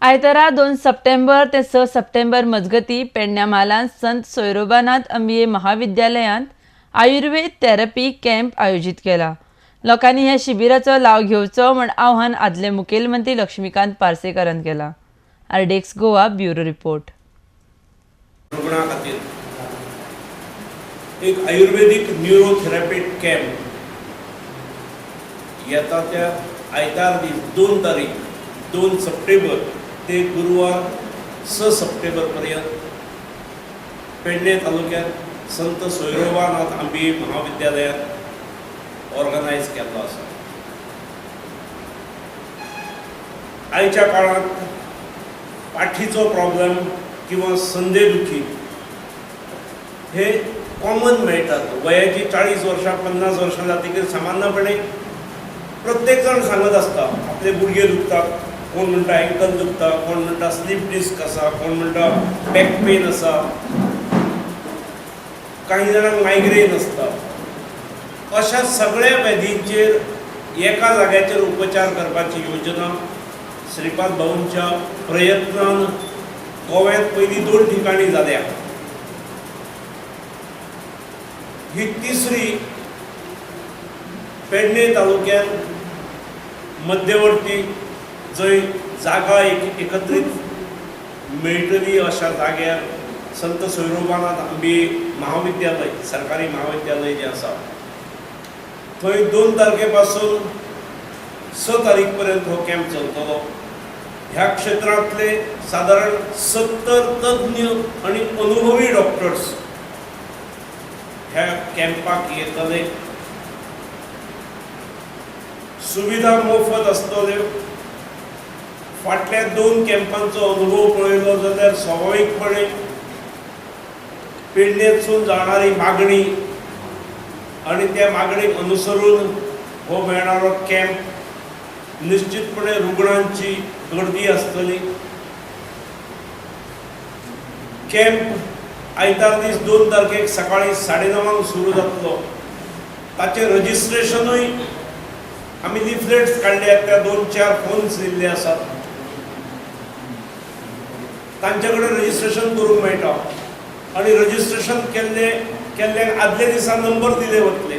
आयतारा 2 सप्टेंबर ते 6 सप्टेंबर मजगती पेडण्या म्हालांत संत सोयरोबानाथ अंबिये महाविद्यालयांत आयुर्वेद थेरपी कॅम्प आयोजीत केला. लोकांनी ह्या शिबिराचो लाव घेवचो म्हण आव्हान आदले मुखेलमंत्री लक्ष्मीकांत पार्सेकरान केला. आरडेक्स गोवा ब्युरो रिपोर्ट. रुग्णां खातीर एक आयुर्वेदिक न्यूरोथेरपी कॅम्प येता त्या आयतार दीस 2 तारीख 2 सप्टेंबर ते गुरुवार 6 सप्टेंबर पर्यंत पेडणे तालुक्यात संत सोयरोबानाथ अंबिये महाविद्यालयात ऑर्गनायज केल्लो आसा. आयच्या काळात पाठीचो प्रॉब्लेम किंवा संधेदुखी हे कॉमन मेळटात. वयाची 40 वर्सां 50 वर्सां जातकीर सामान्यपणे प्रत्येक जण सांगत आसता आपले गुडघे दुखतात, कोण म्हणटा एंकल दुखता, कोण म्हणटा स्लीप डिस्क आसा, कोण म्हणटा बॅक पेन आसा, काही जाणांक मायग्रेन आसता. अशा सगळ्या व्याधींचेर एका जाग्याचेर उपचार करपाची योजना श्रीपाद भाऊंच्या प्रयत्नान गोव्यात पहिली 2 ठिकाणी जाल्या. ही तिसरी पेडणे तालुक्यात मध्यवर्ती जंय जागा एकत्रीत मेळटली अशा जाग्यार संत सोयरोबानाथ अंबिये महाविद्यालय सरकारी महाविद्यालय जे आसा थंय 2 तारखेपासून 6 तारीख पर्यंत हो कॅम्प चलतलो. ह्या क्षेत्रांतले साधारण 70 तज्ञ आणि अनुभवी डॉक्टर्स ह्या कॅम्पाक येतले. सुविधा मोफत आसतल्यो. फाटल्या 2 कॅम्पांचो अनुभव पळयलो जाल्यार स्वाभाविकपणे पेडणेसून जाणारी मागणी आणि त्या मागणीक अनुसरून हो मेळणारो कॅम्प निश्चितपणे रुग्णांची गर्दी आसतली. कॅम्प आयतार दीस 2 तारखेक सकाळी 9:30 सुरू जातलो. ताचे रजिस्ट्रेशनूय आमी लिफलेट्स काडल्यात, त्या 2-4 फोन्स दिल्ले आसात. तांचे कडेन रजिस्ट्रेशन करूंक मेळटा आणि रजिस्ट्रेशन केल्ले आदले दिसा नंबर दिले वतले.